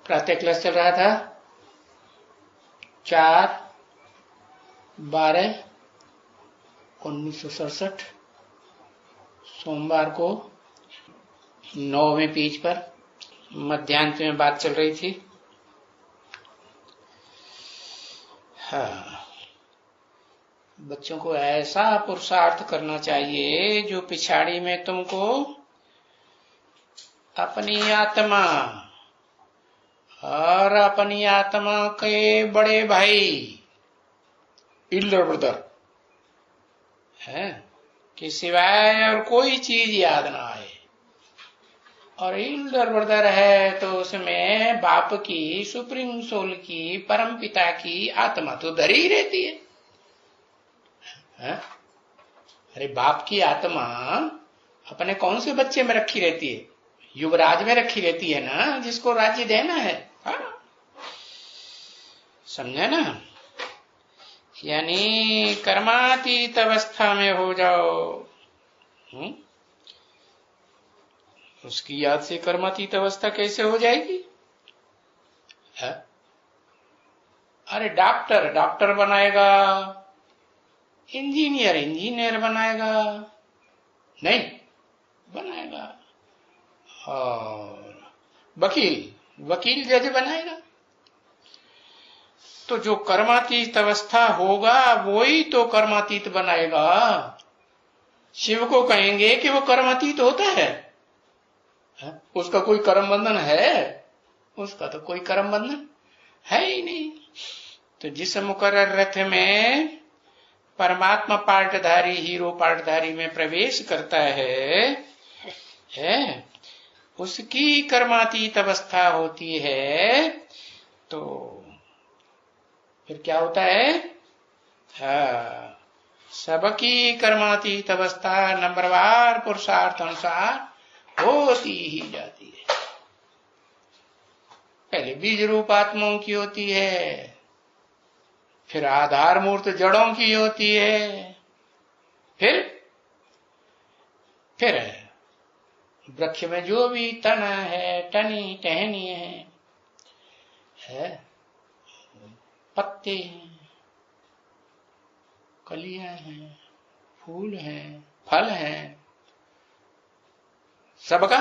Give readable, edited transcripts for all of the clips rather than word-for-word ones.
प्रातः क्लास चल रहा था 4/12/1967 सोमवार को 9वें पेज पर मध्यांत में बात चल रही थी। हाँ, बच्चों को ऐसा पुरुषार्थ करना चाहिए जो पिछाड़ी में तुमको अपनी आत्मा और अपनी आत्मा के बड़े भाई इल्डर ब्रदर है कि सिवाय और कोई चीज याद ना आए। और इल्डर ब्रदर है तो उसमें बाप की, सुप्रीम सोल की, परम पिता की आत्मा तो धरी ही रहती है। अरे बाप की आत्मा अपने कौन से बच्चे में रखी रहती है? युवराज में रखी रहती है ना, जिसको राज्य देना है। समझे ना? यानी कर्मातीत अवस्था में हो जाओ। उसकी याद से कर्मातीत अवस्था कैसे हो जाएगी? अरे डॉक्टर बनाएगा, इंजीनियर बनाएगा, नहीं बनाएगा, और वकील जज बनाएगा। तो जो कर्मातीत अवस्था होगा वही तो कर्मातीत बनाएगा। शिव को कहेंगे कि वो कर्मातीत होता है? उसका कोई कर्म बंधन है? उसका तो कोई कर्म बंधन है ही नहीं। तो जिस मुकर्रर रथ में परमात्मा पार्टधारी, हीरो पार्टधारी में प्रवेश करता है उसकी कर्मातीत अवस्था होती है। तो फिर क्या होता है? सबकी कर्मातीत अवस्था नंबरवार पुरुषार्थ अनुसार होती ही जाती है। पहले बीज रूप आत्माओं की होती है, फिर आधार मूर्त जड़ों की होती है, फिर वृक्ष में जो भी तना है, टनी टहनी है, पत्ते हैं, कलियां हैं, फूल हैं, फल हैं, सबका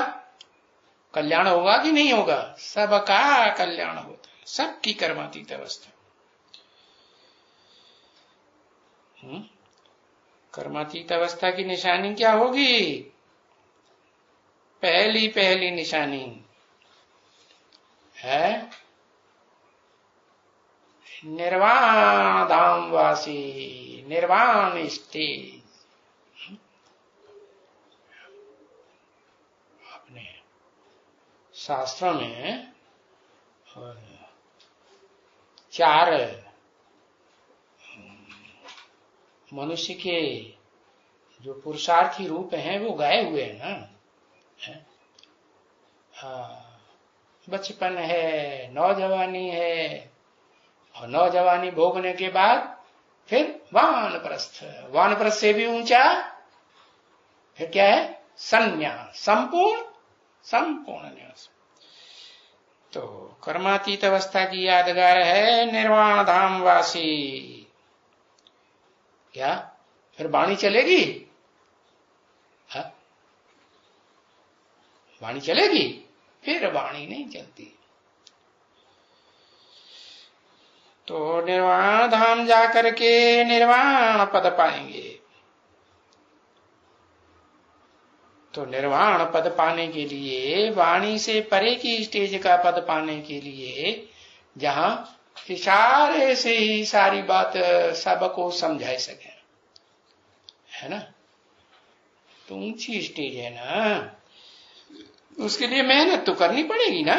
कल्याण होगा कि नहीं होगा? सबका कल्याण होता है, सबकी कर्मातीत अवस्था। कर्मातीत अवस्था की निशानी क्या होगी? पहली निशानी है निर्वाण धाम वासी, निर्वाण स्टेज। अपने शास्त्रों में 4 मनुष्य के जो पुरुषार्थी रूप हैं वो गाए हुए हैं ना। बचपन है, नौजवानी है, और नौजवानी भोगने के बाद फिर वानप्रस्थ, वानप्रस्थ से भी ऊंचा फिर क्या है? संन्यास, संपूर्ण न्यास। तो कर्मातीत अवस्था की यादगार है निर्वाण धाम वासी। क्या फिर वाणी चलेगी? वाणी चलेगी? फिर वाणी नहीं चलती। तो निर्वाण धाम जाकर के निर्वाण पद पाएंगे। तो निर्वाण पद पाने के लिए, वाणी से परे की स्टेज का पद पाने के लिए, जहां इशारे से ही सारी बात सबको समझा सके, है ना? तो ऊंची स्टेज है ना, उसके लिए मेहनत तो करनी पड़ेगी ना।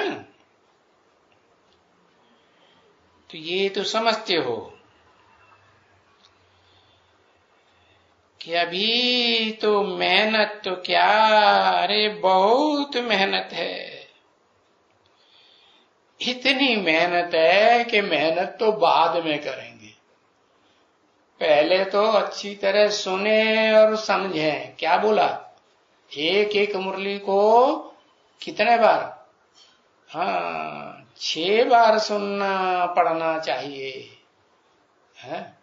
तो ये तो समझते हो कि अभी तो मेहनत तो क्या, अरे बहुत मेहनत है। इतनी मेहनत है कि मेहनत तो बाद में करेंगे, पहले तो अच्छी तरह सुने और समझें। क्या बोला? एक एक मुरली को कितने बार? 6 बार सुनना पढ़ना चाहिए है,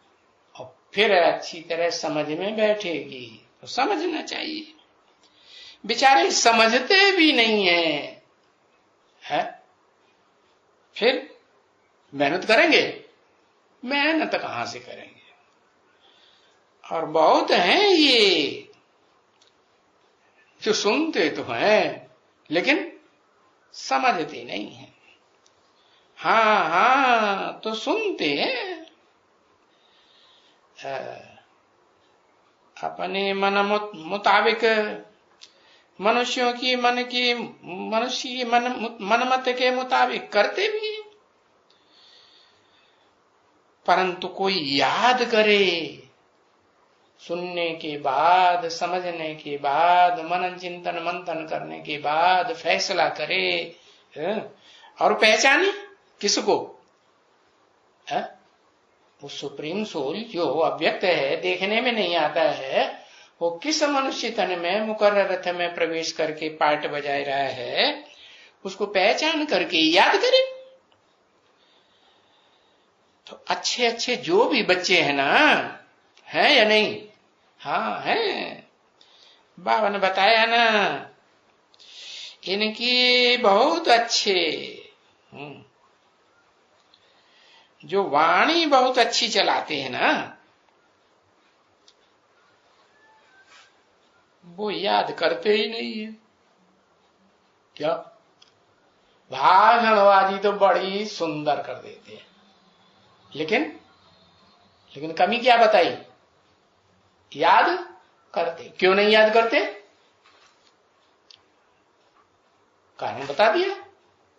और फिर अच्छी तरह समझ में बैठेगी तो समझना चाहिए। बेचारे समझते भी नहीं है, फिर मेहनत करेंगे, मेहनत कहां से करेंगे। और बहुत हैं ये जो सुनते तो हैं लेकिन समझते नहीं हैं। हाँ तो सुनते हैं, अपने मन मुताबिक मनुष्य की मनमत के मुताबिक करते भी हैं, परंतु कोई याद करे, सुनने के बाद, समझने के बाद, मनन चिंतन मंथन करने के बाद फैसला करे और पहचाने किसको, वो सुप्रीम सोल जो अव्यक्त है, देखने में नहीं आता है, वो किस मनुष्य तन में मुकर्रर रथ में प्रवेश करके पार्ट बजाए रहा है, उसको पहचान करके याद करे। तो अच्छे अच्छे जो भी बच्चे हैं ना, हैं या नहीं? हाँ हैं। बाबा ने बताया ना, इनकी बहुत अच्छे जो वाणी बहुत अच्छी चलाते हैं ना, वो याद करते ही नहीं है। क्या भाषणबाजी तो बड़ी सुंदर कर देते हैं, लेकिन कमी क्या बताई? याद करते। क्यों नहीं याद करते? कारण बता दिया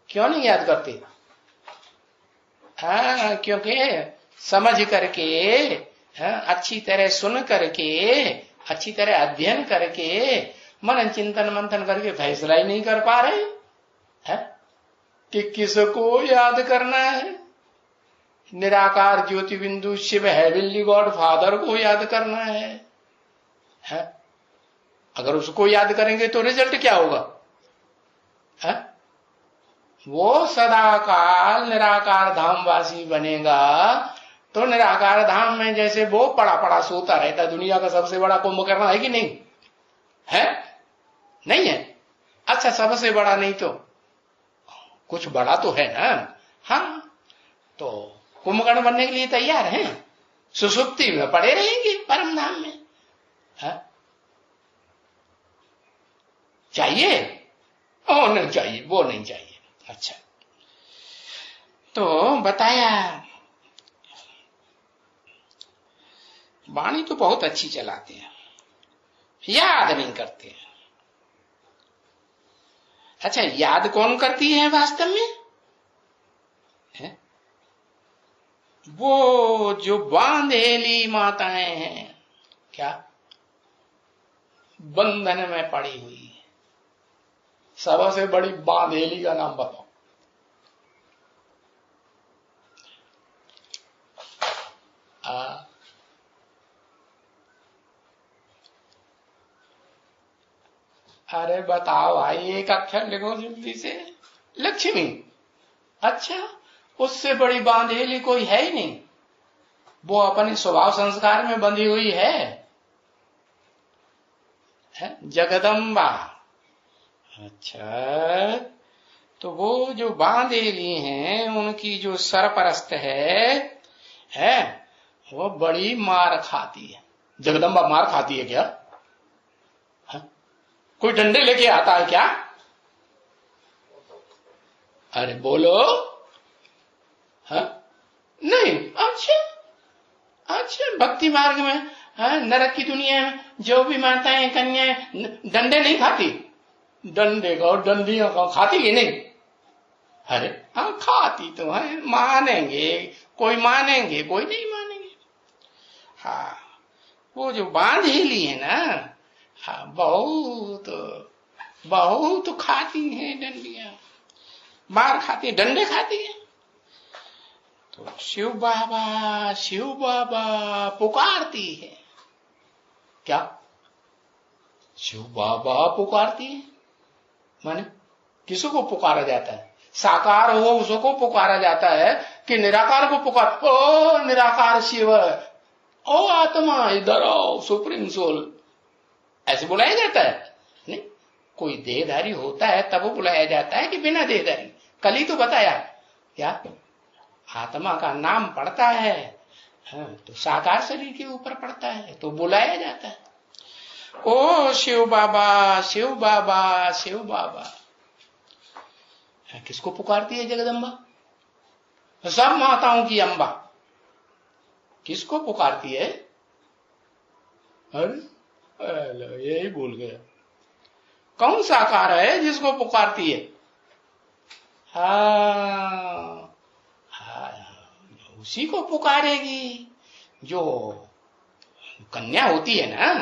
क्यों नहीं याद करते। हाँ, क्योंकि समझ करके, अच्छी तरह सुन करके, अच्छी तरह अध्ययन करके, मनन चिंतन मंथन करके फैसला ही नहीं कर पा रहे है कि किसको याद करना है। निराकार ज्योति बिंदु शिव हेवनली गॉड फादर को याद करना है? अगर उसको याद करेंगे तो रिजल्ट क्या होगा? है? वो सदाकाल निराकार धाम वासी बनेगा, तो निराकार धाम में जैसे वो पड़ा पड़ा सोता रहता, दुनिया का सबसे बड़ा कुंभकर्ण है कि नहीं है? नहीं है। अच्छा, सबसे बड़ा नहीं तो कुछ बड़ा तो है ना। हाँ, तो कुंभकर्ण बनने के लिए तैयार हैं, सुसुप्ति में पड़े रहेंगे परम धाम में। है? चाहिए? ओ नहीं चाहिए, वो नहीं चाहिए। अच्छा, तो बताया वाणी तो बहुत अच्छी चलाते हैं, याद नहीं करते हैं। अच्छा, याद कौन करती है वास्तव में? है? वो जो बांधेली माताएं हैं, क्या बंधन में पड़ी हुई है। सबसे बड़ी बांधेली का नाम बताओ। अरे बताओ भाई, एक अक्षर लिखो जल्दी से। लक्ष्मी। अच्छा, उससे बड़ी बांधेली कोई है ही नहीं, वो अपने स्वभाव संस्कार में बंधी हुई है, जगदम्बा। अच्छा, तो वो जो बांधेली हैं, उनकी जो सरपरस्त है वो बड़ी मार खाती है। जगदम्बा मार खाती है क्या? कोई डंडे लेके आता है क्या? अरे बोलो। हाँ? नहीं। अच्छा, भक्ति मार्ग में, नरक की दुनिया में जो भी माताएं कन्याएं डंडे नहीं खाती? डंडे का डंडियों का खाती ही नहीं? अरे हाँ, खाती तो है, मानेंगे, कोई मानेंगे, कोई नहीं मानेंगे। हाँ, वो जो बांधेली है ना, हाँ, बहुत खाती हैं डंडियां, मार खाती है, डंडे खाती है। तो शिव बाबा पुकारती है। क्या शिव बाबा पुकारती है? माने किसको पुकारा जाता है? साकार हो उसको पुकारा जाता है कि निराकार को पुकार, ओ निराकार शिव, ओ आत्मा इधर आओ, सुप्रीम सोल, ऐसे बुलाया जाता है? नहीं, कोई देहधारी होता है तब वो बुलाया जाता है कि बिना देहधारी? कल ही तो बताया क्या, आत्मा का नाम पड़ता है, हाँ, तो साकार शरीर के ऊपर पड़ता है तो बुलाया जाता है, ओ शिव बाबा, शिव बाबा, शिव बाबा। किसको पुकारती है जगदम्बा? सब माताओं की अम्बा किसको पुकारती है? अरे यही भूल गया, कौन साकार है जिसको पुकारती है? हाँ, उसी को पुकारेगी जो कन्या होती है ना।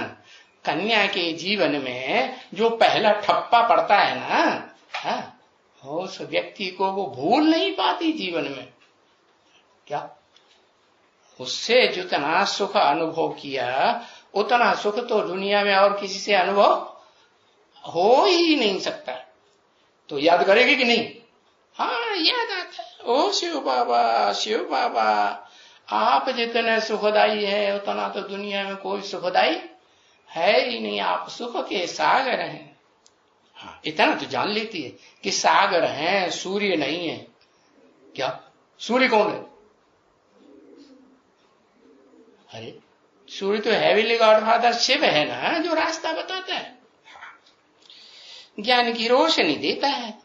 कन्या के जीवन में जो पहला ठप्पा पड़ता है ना, हाँ, उस व्यक्ति को वो भूल नहीं पाती जीवन में। क्या उससे जितना सुख अनुभव किया उतना सुख तो दुनिया में और किसी से अनुभव हो ही नहीं सकता। तो याद करेगी कि नहीं? हाँ, याद आता है, ओ शिव बाबा, शिव बाबा, आप जितने सुखदाई है उतना तो दुनिया में कोई सुखदाई है ही नहीं, आप सुख के सागर हैं। हाँ, इतना तो जान लेती है कि सागर हैं, सूर्य नहीं है। क्या सूर्य कौन है? अरे सूर्य तो हेवनली गॉडफादर शिव है ना, जो रास्ता बताता है, ज्ञान की रोशनी देता है।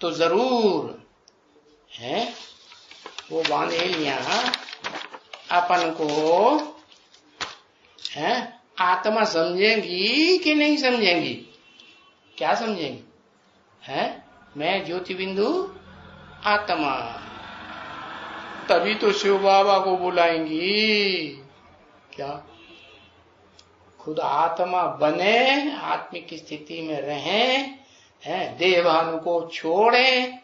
तो जरूर है वो बांधेलियां अपन को है आत्मा समझेंगी कि नहीं समझेंगी? क्या समझेंगी? है मैं ज्योति बिंदु आत्मा, तभी तो शिव बाबा को बुलाएंगी। क्या खुद आत्मा बने, आत्मिक स्थिति में रहें, देवानु को छोड़ें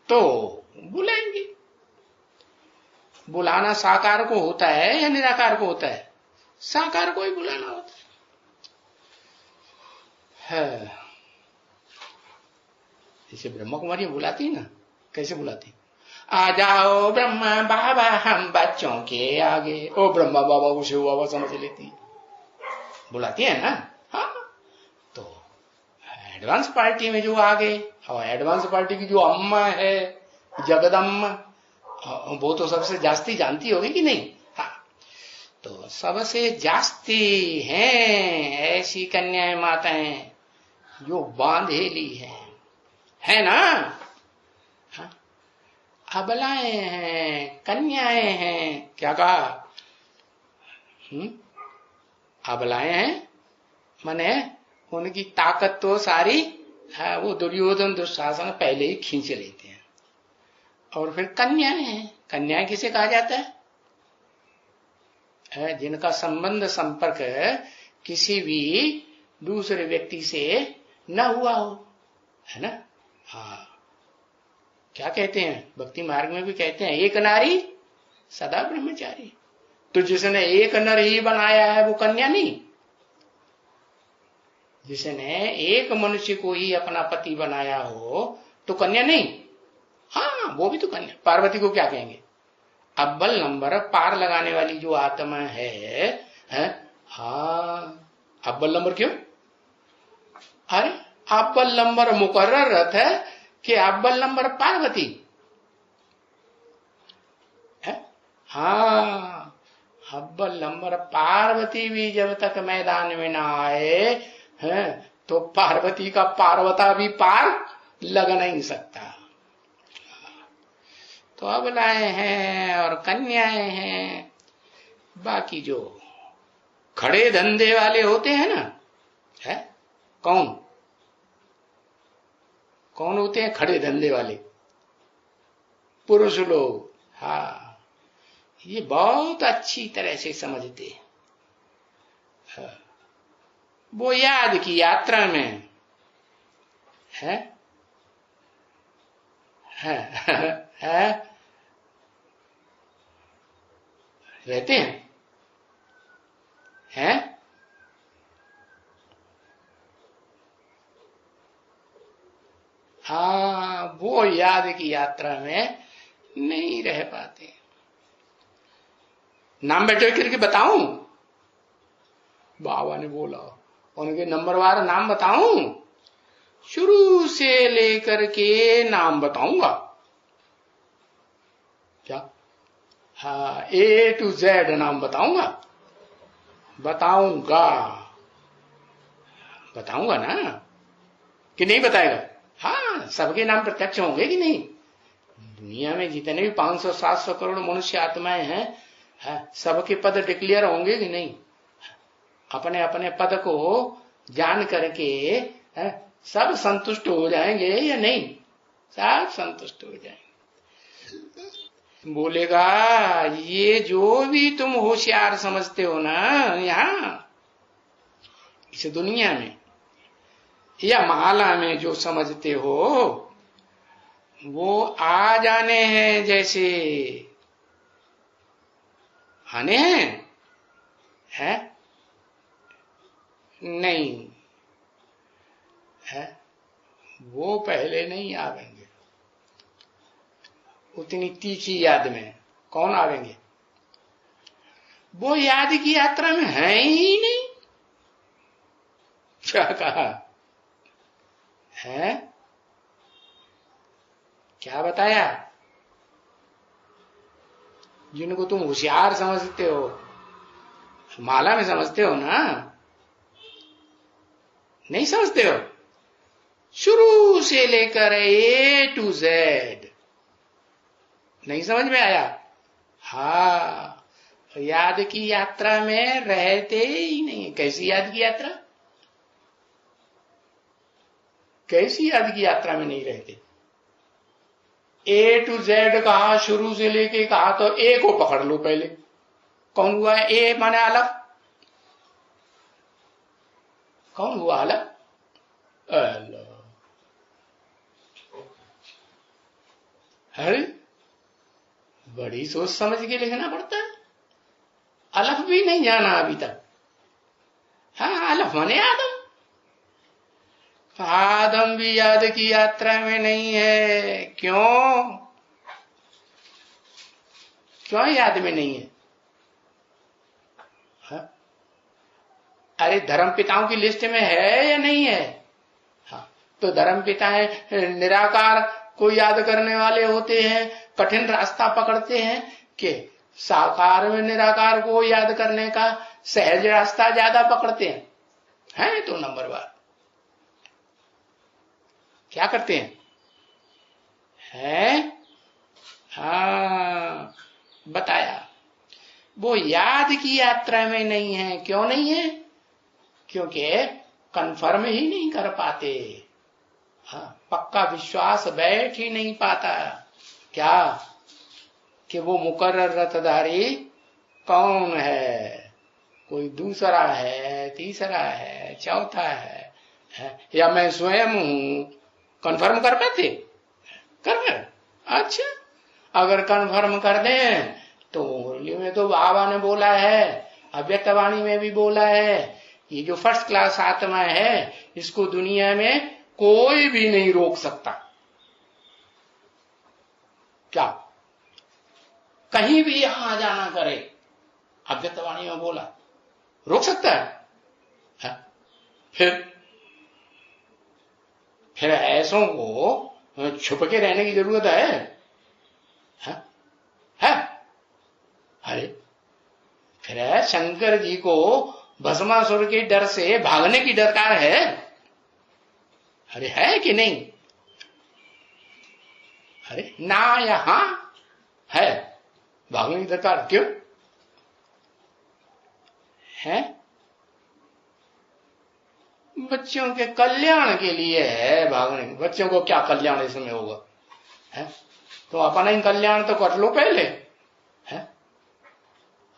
तो बुलाएंगे। बुलाना साकार को होता है या निराकार को होता है? साकार को ही बुलाना होता है। जैसे ब्रह्मा कुमारी बुलाती ना, कैसे बुलाती? आ जाओ ब्रह्मा बाबा हम बच्चों के आगे। ओ ब्रह्मा बाबा को शिव बाबा समझ लेती, बुलाती है ना। हाँ, तो एडवांस पार्टी में जो आ गए, और एडवांस पार्टी की जो अम्मा है जगदम्मा, वो तो सबसे जास्ती जानती होगी कि नहीं? हाँ, तो सबसे जास्ती हैं ऐसी कन्याएं माताएं जो बांधेली है ना। हाँ, अबलाएं हैं, कन्याएं हैं। क्या कहा? अबलाएं हैं माने उनकी ताकत तो सारी वो दुर्योधन दुशासन पहले ही खींच लेते हैं। और फिर कन्याएं हैं। कन्याएं किसे कहा जाता है? जिनका संबंध संपर्क किसी भी दूसरे व्यक्ति से न हुआ हो, है ना। हाँ, क्या कहते हैं भक्ति मार्ग में भी कहते हैं, एक नारी सदा ब्रह्मचारी। तो जिसने एक नर ही बनाया है वो कन्या नहीं। जिसने एक मनुष्य को ही अपना पति बनाया हो तो कन्या नहीं। हाँ, वो भी तो कन्या। पार्वती को क्या कहेंगे? अव्वल नंबर पार लगाने वाली जो आत्मा है? हाँ, अव्वल नंबर क्यों? अरे अव्वल नंबर मुकर्रर रथ है कि अव्वल नंबर पार्वती है। हाँ, अव्वल नंबर पार्वती भी जब तक मैदान में ना आए हैं तो पार्वती का पार्वता भी पार लग नहीं सकता। तो अबलाएं हैं और कन्याएं हैं। बाकी जो खड़े धंधे वाले होते हैं ना, है कौन कौन होते हैं खड़े धंधे वाले? पुरुष लोग। हाँ, ये बहुत अच्छी तरह से समझते हैं। हाँ, वो याद की यात्रा में है, रहते हैं, याद की यात्रा में नहीं रह पाते। नाम बैठे करके बताऊं? बाबा ने बोला, उनके नंबरवार नाम बताऊं? शुरू से लेकर के नाम बताऊंगा। क्या? हाँ, A to Z नाम बताऊंगा। बताऊंगा ना, कि नहीं बताएगा? हाँ, सबके नाम प्रत्यक्ष होंगे कि नहीं? दुनिया में जितने भी 500-700 करोड़ मनुष्य आत्माएं हैं, सबके पद डिक्लेयर होंगे कि नहीं? अपने अपने पद को जान करके सब संतुष्ट हो जाएंगे या नहीं? सब संतुष्ट हो जाएंगे। बोलेगा, ये जो भी तुम होशियार समझते हो ना यहाँ इस दुनिया में या माला में जो समझते हो, वो आ जाने हैं जैसे आने हैं, है? नहीं है, वो पहले नहीं आवेंगे। उतनी तीखी याद में कौन आवेंगे? वो याद की यात्रा में है ही नहीं। क्या कहा है? क्या बताया? जिनको तुम होशियार समझते हो, माला में समझते हो ना, नहीं समझते हो? शुरू से लेकर A to Z नहीं समझ में आया? हाँ, याद की यात्रा में रहते ही नहीं। कैसी याद की यात्रा? कैसी याद की यात्रा में नहीं रहते? A to Z कहा, शुरू से लेके कहा, तो A को पकड़ लो पहले। कौन हुआ है A? माने अलग। कौन हुआ अलग? अल्लाह। अरे बड़ी सोच समझ के लिखना पड़ता है। अलग भी नहीं जाना अभी तक। हाँ, अलग माने आदम। आदम भी याद की यात्रा में नहीं है। क्यों? क्यों याद में नहीं है? हाँ? अरे धर्म पिताओं की लिस्ट में है या नहीं है? हाँ, तो धर्म पिता है निराकार को याद करने वाले होते हैं, कठिन रास्ता पकड़ते हैं कि साकार में निराकार को याद करने का सहज रास्ता ज्यादा पकड़ते हैं तो नंबरवार क्या करते हैं? हाँ, बताया। वो याद की यात्रा में नहीं है। क्यों नहीं है? क्योंकि कंफर्म ही नहीं कर पाते। हाँ, पक्का विश्वास बैठ ही नहीं पाता। क्या? कि वो मुकर्रर रथधारी कौन है? कोई दूसरा है, तीसरा है, चौथा है या मैं स्वयं हूं? कंफर्म कर पाते? कर? अच्छा, अगर कंफर्म कर दें तो मुरली में तो बाबा ने बोला है, अव्यक्तवाणी में भी बोला है, ये जो फर्स्ट क्लास आत्मा है इसको दुनिया में कोई भी नहीं रोक सकता। क्या? कहीं भी यहां आ जाना करे, अव्यक्तवाणी में बोला, रोक सकता है? फिर ऐसों को छुप के रहने की जरूरत है? अरे फिर शंकर जी को भस्मासुर के डर से भागने की दरकार है? अरे है कि नहीं? अरे ना यहां है भागने की दरकार। क्यों है? बच्चों के कल्याण के लिए है भागने। बच्चों को क्या कल्याण इसमें होगा? है तो अपना ही कल्याण तो कर लो पहले। है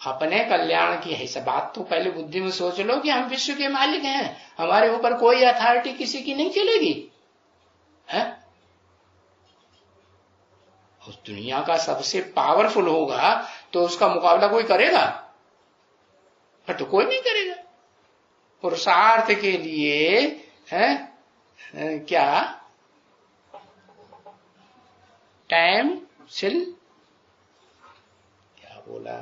अपने कल्याण की है बात तो पहले बुद्धि में सोच लो कि हम विश्व के मालिक हैं, हमारे ऊपर कोई अथॉरिटी किसी की नहीं चलेगी। है उस दुनिया का सबसे पावरफुल होगा तो उसका मुकाबला कोई करेगा? तो कोई नहीं करेगा। पुरुषार्थ के लिए है क्या टाइम सिल क्या बोला?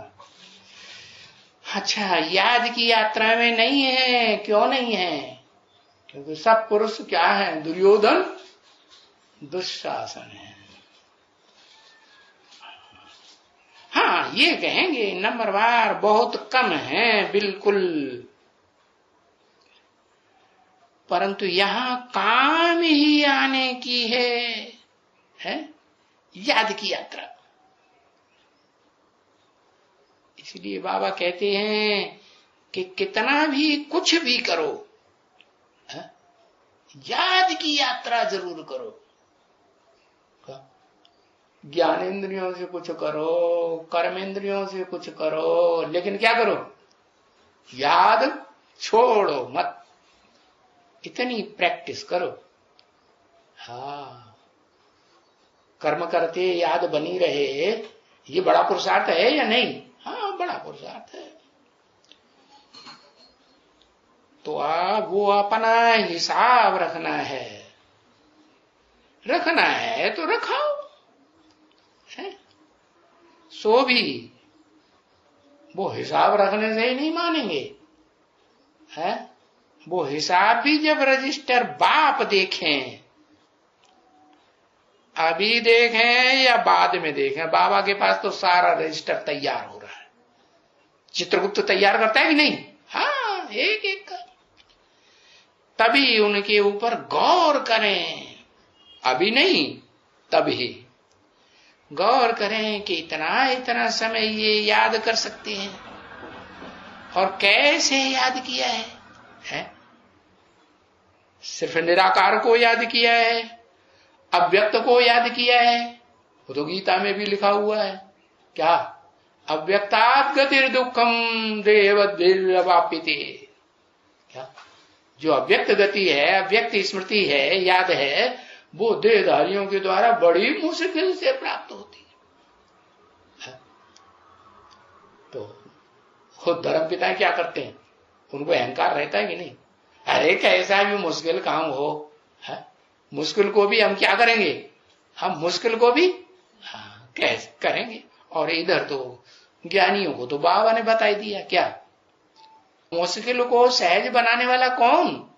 अच्छा, याद की यात्रा में नहीं है। क्यों नहीं है? क्योंकि सब पुरुष क्या है? दुर्योधन दुशासन है। हाँ, ये कहेंगे नंबरवार बहुत कम है, बिल्कुल, परंतु यहां काम ही आने की है याद की यात्रा। इसलिए बाबा कहते हैं कि कितना भी कुछ भी करो, याद की यात्रा जरूर करो। ज्ञानेंद्रियों से कुछ करो, कर्मेंद्रियों से कुछ करो, लेकिन क्या करो? याद छोड़ो मत। इतनी प्रैक्टिस करो। हाँ, कर्म करते याद बनी रहे, ये बड़ा पुरुषार्थ है या नहीं? हाँ, बड़ा पुरुषार्थ है। तो वो अपना हिसाब रखना है तो रखाओ है? सो भी वो हिसाब रखने से ही नहीं मानेंगे है? वो हिसाब भी जब रजिस्टर बाप देखें, अभी देखें या बाद में देखें, बाबा के पास तो सारा रजिस्टर तैयार हो रहा है। चित्रगुप्त तैयार करता है कि नहीं? हाँ, एक एक का। तभी उनके ऊपर गौर करें, अभी नहीं, तभी गौर करें कि इतना इतना समय ये याद कर सकते हैं, और कैसे याद किया है? सिर्फ निराकार को याद किया है, अव्यक्त को याद किया है। वो तो गीता में भी लिखा हुआ है, क्या? अव्यक्तात् गतिर् दुःखम देवद्भिर्वाप्यते। क्या? जो अव्यक्त गति है, अव्यक्त स्मृति है, याद है, वो देहधारियों के द्वारा बड़ी मुश्किल से प्राप्त होती है। तो खुद धर्म पिता क्या करते हैं? उनको अहंकार रहता है कि नहीं? अरे कैसा भी मुश्किल काम हो, है? मुश्किल को भी हम क्या करेंगे? हम मुश्किल को भी कैसे करेंगे। और इधर तो ज्ञानियों को तो बाबा ने बता दिया, क्या? मुश्किल को सहज बनाने वाला कौन?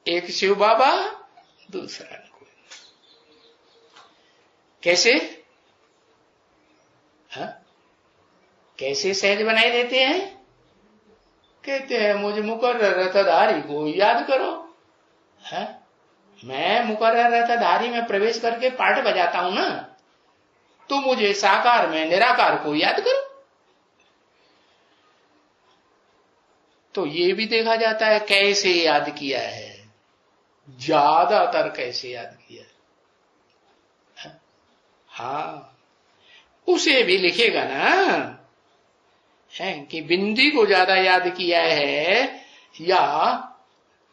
एक शिव बाबा, दूसरा कोई। कैसे? कैसे सहज बनाए देते हैं? कहते हैं मुझे मुकर्रर रथधारी को याद करो। मैं मुकर्रर रथधारी में प्रवेश करके पाठ बजाता हूं ना, तो मुझे साकार में निराकार को याद करो। तो ये भी देखा जाता है कैसे याद किया है, ज्यादातर कैसे याद किया है। हाँ, उसे भी लिखेगा ना है कि बिंदी को ज्यादा याद किया है या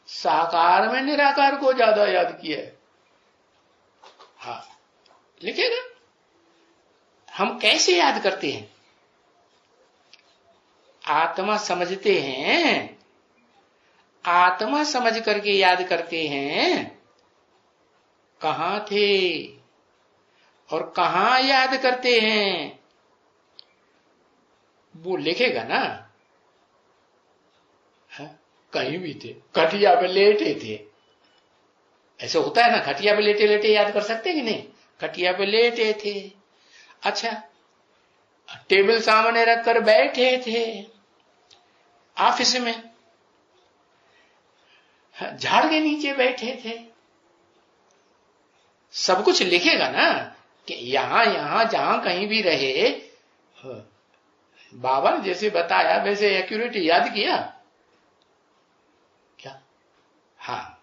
साकार में निराकार को ज्यादा याद किया है। हाँ, लिखेगा। हम कैसे याद करते हैं? आत्मा समझते हैं, आत्मा समझ करके याद करते हैं। कहां थे और कहां याद करते हैं, वो लिखेगा ना। कहीं भी थे, खटिया पे लेटे थे, ऐसे होता है ना, खटिया पे लेटे लेटे याद कर सकते हैं कि नहीं? खटिया पे लेटे थे, अच्छा, टेबल सामने रखकर बैठे थे, ऑफिस में झाड़ के नीचे बैठे थे, सब कुछ लिखेगा ना कि यहां यहां जहां कहीं भी रहे, बाबा ने जैसे बताया वैसे एक्यूरेट याद किया क्या? हाँ,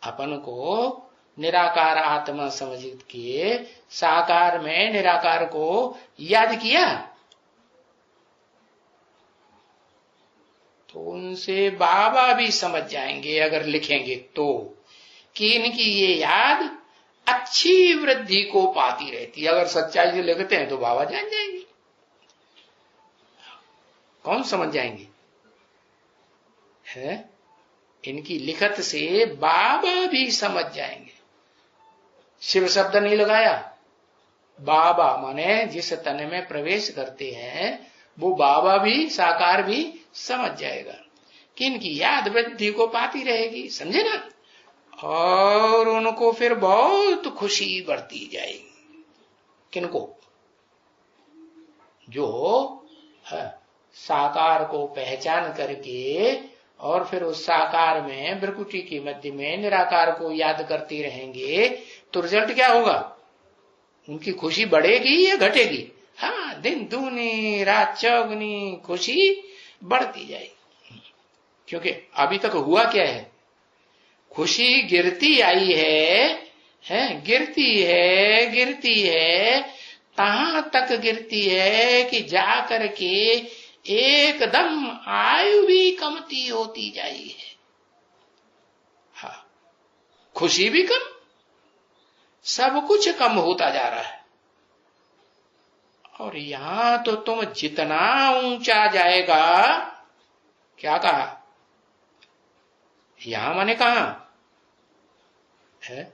अपन को निराकार आत्मा समझ के साकार में निराकार को याद किया, तो उनसे बाबा भी समझ जाएंगे अगर लिखेंगे तो, कि इनकी ये याद अच्छी वृद्धि को पाती रहती है। अगर सच्चाई से लिखते हैं तो बाबा जान जाएंगे। कौन समझ जाएंगे? है, इनकी लिखत से बाबा भी समझ जाएंगे। शिव शब्द नहीं लगाया। बाबा माने जिस तन में प्रवेश करते हैं वो बाबा भी साकार भी समझ जाएगा कि इनकी याद वृद्धि को पाती रहेगी, समझे ना, और उनको फिर बहुत खुशी बढ़ती जाएगी। किनको? जो साकार को पहचान करके और फिर उस साकार में भ्रकुटी के मध्य में निराकार को याद करते रहेंगे, तो रिजल्ट क्या होगा? उनकी खुशी बढ़ेगी या घटेगी? हाँ, दिन दूनी रात चौगुनी खुशी बढ़ती जाएगी। क्योंकि अभी तक हुआ क्या है? खुशी गिरती आई है, गिरती है, कहां तक गिरती है कि जाकर के एकदम आयु भी कमती होती जाई है। हाँ, खुशी भी कम, सब कुछ कम होता जा रहा है। और यहां तो तुम जितना ऊंचा जाएगा, क्या कहा? यहां माने कहां है?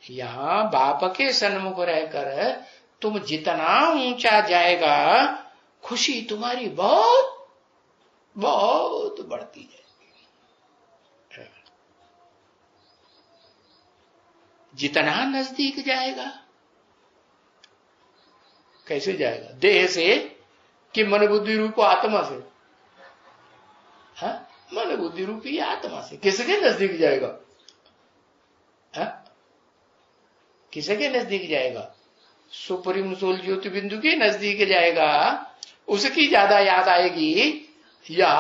यहां बाप के सन्मुख रहकर तुम जितना ऊंचा जाएगा, खुशी तुम्हारी बहुत बहुत बढ़ती जाएगी। जितना नजदीक जाएगा, कैसे जाएगा? देह से कि मन बुद्धि रूप आत्मा से? हाँ, मन बुद्धि रूपी आत्मा से। किसके नजदीक जाएगा? हाँ, किसके नजदीक जाएगा? सुप्रीम सोल ज्योति बिंदु के नजदीक जाएगा, उसकी ज्यादा याद आएगी, या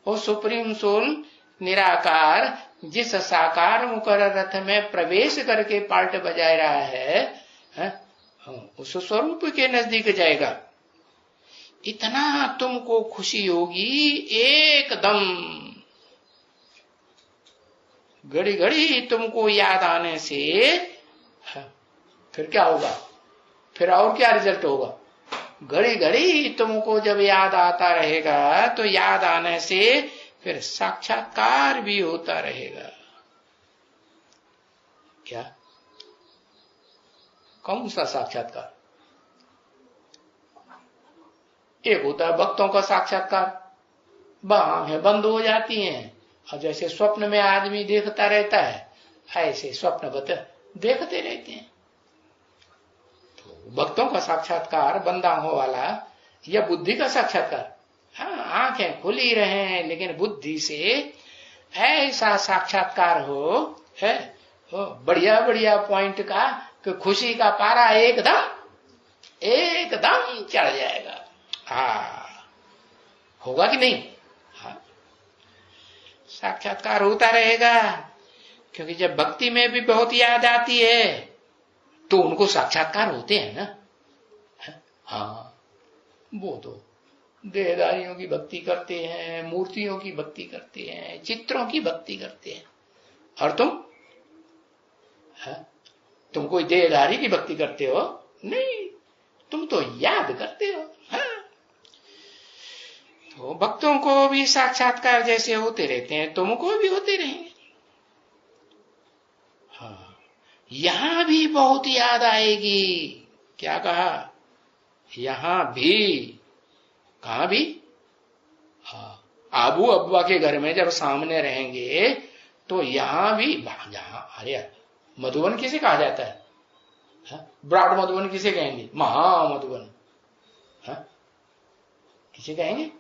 वो सुप्रीम सोल निराकार जिस साकार मुकर रथ में प्रवेश करके पार्ट बजा रहा है, उस स्वरूप के नजदीक जाएगा। इतना तुमको खुशी होगी एकदम, घड़ी घड़ी तुमको याद आने से। फिर क्या होगा? फिर और क्या रिजल्ट होगा? घड़ी घड़ी तुमको जब याद आता रहेगा तो याद आने से फिर साक्षात्कार भी होता रहेगा। क्या? कौन सा साक्षात्कार? एक होता है भक्तों का साक्षात्कार, आंखें बंद हो जाती हैं और जैसे स्वप्न में आदमी देखता रहता है, ऐसे स्वप्न देखते रहते हैं। तो भक्तों का साक्षात्कार बंद आंखों वाला, या बुद्धि का साक्षात्कार? हाँ, आंखें खुली रहे लेकिन बुद्धि से ऐसा साक्षात्कार हो बढ़िया बढ़िया पॉइंट का कि खुशी का पारा एकदम चढ़ जाएगा। हाँ, होगा कि नहीं? हाँ, साक्षात्कार होता रहेगा। क्योंकि जब भक्ति में भी बहुत याद आती है तो उनको साक्षात्कार होते हैं ना। हाँ, वो तो देहधारियों की भक्ति करते हैं, मूर्तियों की भक्ति करते हैं, चित्रों की भक्ति करते हैं। और तुम कोई देहधारी की भक्ति करते हो? नहीं, तुम तो याद करते हो। हाँ, तो भक्तों को भी साक्षात्कार जैसे होते रहते हैं, तुमको भी होते रहेंगे। हाँ, यहां भी बहुत याद आएगी। क्या कहा? यहां भी। कहां भी? हाँ, आबू अब्बा के घर में जब सामने रहेंगे तो यहां भी, यहां, अरे मधुबन किसे कहा जाता है? ब्रॉड मधुबन किसे कहेंगे? महा मधुबन। किसे कहेंगे?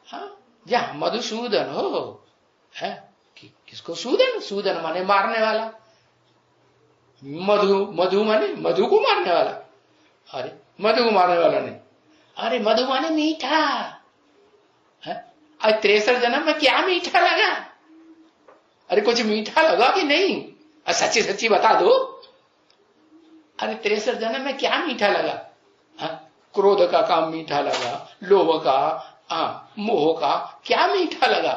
हाँ, जहां मधुसूदन हो है। किसको? सूदन। सूदन माने मारने वाला, मधु माने मधु को मारने वाला। अरे मधु को मारने वाला नहीं, अरे मधु माने मीठा है। आज 63 जन्म में क्या मीठा लगा? अरे कुछ मीठा लगा कि नहीं? सच्ची सच्ची बता दो। अरे 63 जन्म में क्या मीठा लगा? क्रोध का काम मीठा लगा, लोभ का, मोह का क्या मीठा लगा?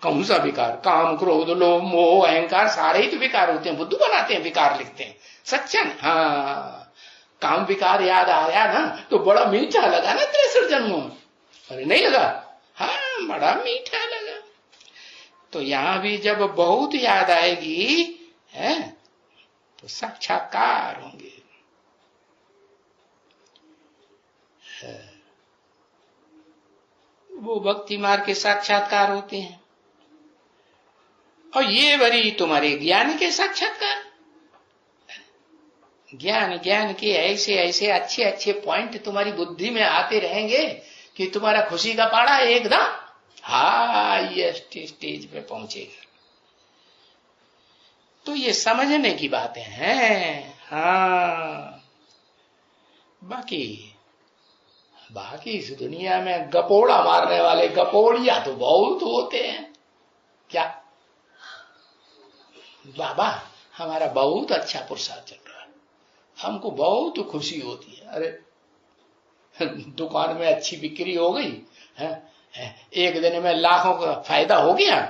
कौन सा विकार? काम, क्रोध, लोभ, मोह, अहंकार सारे ही तो विकार होते हैं। बुद्धू बनाते हैं, विकार लिखते हैं। सच्चा? हाँ, काम विकार याद आया ना तो बड़ा मीठा लगा ना 63 जन्मों में। अरे नहीं लगा? हाँ, बड़ा मीठा लगा। तो यहां भी जब बहुत याद आएगी है तो साक्षात्कार होंगे। वो भक्ति मार्ग के साक्षात्कार होते हैं। और ये बड़ी तुम्हारे ज्ञान के साक्षात्कार, ज्ञान के ऐसे ऐसे अच्छे अच्छे पॉइंट तुम्हारी बुद्धि में आते रहेंगे कि तुम्हारा खुशी का पारा एकदम हाईएस्ट स्टेज पे पहुंचेगा। तो ये समझने की बातें हैं। हाँ, बाकी इस दुनिया में गपोड़ा मारने वाले गपोड़िया तो बहुत होते हैं। क्या बाबा हमारा बहुत अच्छा पुरुषार्थ चल रहा है, हमको बहुत खुशी होती है। अरे दुकान में अच्छी बिक्री हो गई है, एक दिन में लाखों का फायदा हो गया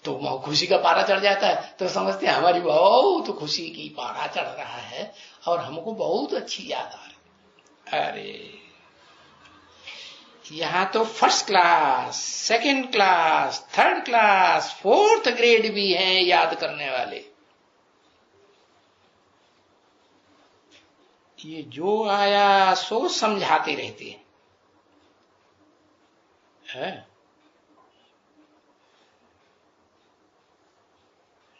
तो खुशी का पारा चढ़ जाता है। तो समझते हैं हमारी बहुत खुशी की पारा चढ़ रहा है और हमको बहुत अच्छी याद आ रही। अरे यहां तो first class, second class, third class, fourth grade भी हैं याद करने वाले। ये जो आया सो समझाते रहते हैं है?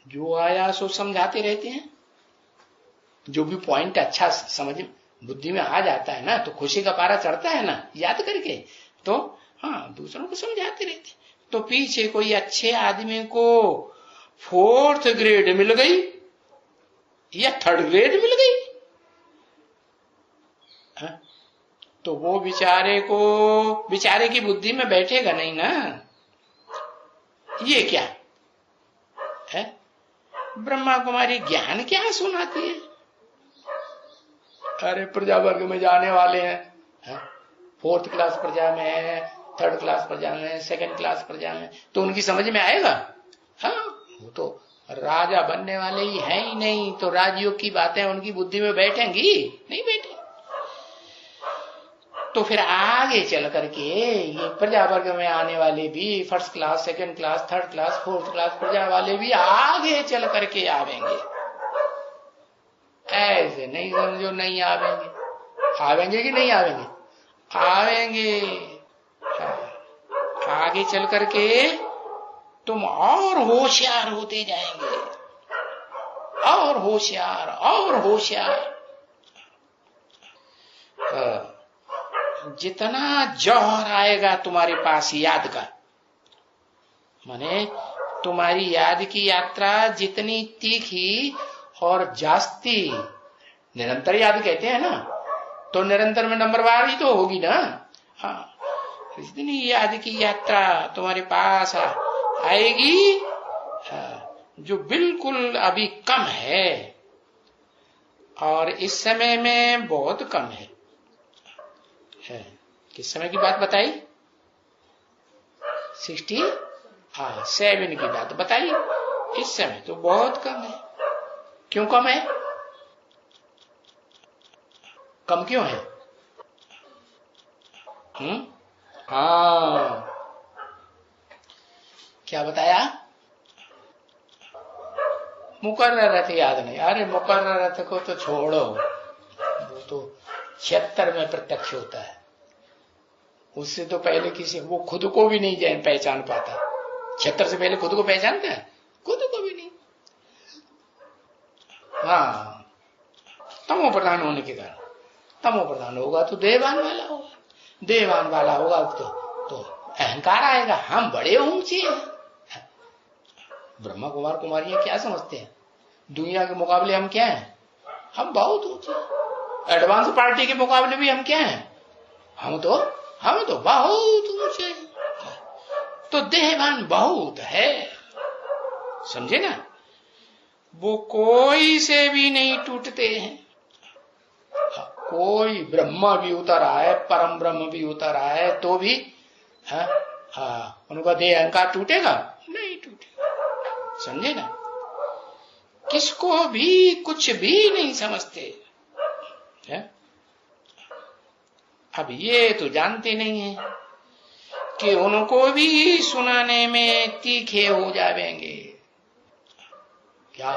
जो आया सो समझाते रहते हैं। जो भी पॉइंट अच्छा समझ बुद्धि में आ जाता है ना तो खुशी का पारा चढ़ता है ना याद करके, तो हाँ दूसरों को समझाते रहते। तो पीछे कोई अच्छे आदमी को फोर्थ ग्रेड मिल गई या थर्ड ग्रेड मिल गई, हाँ? तो वो बेचारे की बुद्धि में बैठेगा नहीं ना, ये क्या है? ब्रह्मा कुमारी ज्ञान क्या सुनाती है? अरे प्रजा वर्ग में जाने वाले हैं, फोर्थ क्लास प्रजा में है, थर्ड क्लास प्रजा में है, सेकंड क्लास प्रजा में, तो उनकी समझ में आएगा? हाँ, वो तो राजा बनने वाले ही है ही नहीं, तो राजयोग की बातें उनकी बुद्धि में बैठेंगी नहीं बैठे। तो फिर आगे चल करके ये प्रजा वर्ग में आने वाले भी first class, second class, third class, fourth class प्रजा वाले भी आगे चल करके आवेंगे। ऐसे नहीं समझो नहीं आवेंगे। आवेंगे कि नहीं आवेंगे? आवेंगे। आगे चल करके तुम और होशियार होते जाएंगे, और होशियार और होशियार। जितना जौहर आएगा तुम्हारे पास याद का, माने तुम्हारी याद की यात्रा जितनी तीखी और जास्ती, निरंतर याद कहते हैं ना, तो निरंतर में नंबरवार ही तो होगी ना। हाँ, इतनी याद की यात्रा तुम्हारे पास आएगी जो बिल्कुल अभी कम है और इस समय में बहुत कम है। किस समय की बात बताई? 67 की बात बताई। इस समय तो बहुत कम है। क्यों कम है? कम क्यों है? हाँ, क्या बताया? मुकर्रर रथ याद नहीं। अरे मुकर्रर रथ को तो छोड़ो, वो तो 76 में प्रत्यक्ष होता है। उससे तो पहले किसी वो खुद को भी नहीं पहचान पाता। 76 से पहले खुद को पहचानता है? खुद को भी नहीं। हाँ, तमो प्रधान होने के कारण, तमो प्रधान होगा तो देवान वाला होगा, देवान वाला होगा तो अहंकार आएगा, हम बड़े ऊंचे हैं। ब्रह्मा कुमार कुमारियां क्या समझते हैं? दुनिया के मुकाबले हम क्या हैं? हम बहुत ऊंचे। एडवांस पार्टी के मुकाबले भी हम क्या हैं? हम तो बहुत ऊंचे। तो देहवान बहुत है, समझे ना? वो कोई से भी नहीं टूटते हैं। कोई ब्रह्मा भी उतर आए, परम ब्रह्म भी उतर आए तो भी उनका देह अहंकार टूटेगा? नहीं टूटेगा। समझे ना? किसको भी कुछ भी नहीं समझते है? अब ये तो जानते नहीं है कि उनको भी सुनाने में तीखे हो जाएंगे। क्या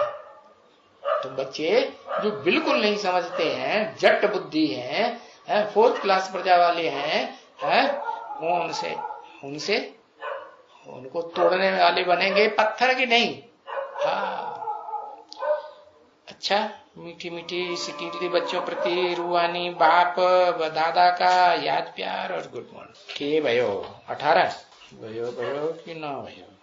तुम बच्चे जो बिल्कुल नहीं समझते हैं, जट बुद्धि हैं, फोर्थ क्लास प्रजा वाले हैं, उनको तोड़ने वाले बनेंगे पत्थर की नहीं। हाँ, अच्छा, मीठी मीठी सिटीली बच्चों प्रति रूहानी बाप दादा का याद प्यार और गुड मॉर्निंग। के भयो 18 भयो कि ना भयो।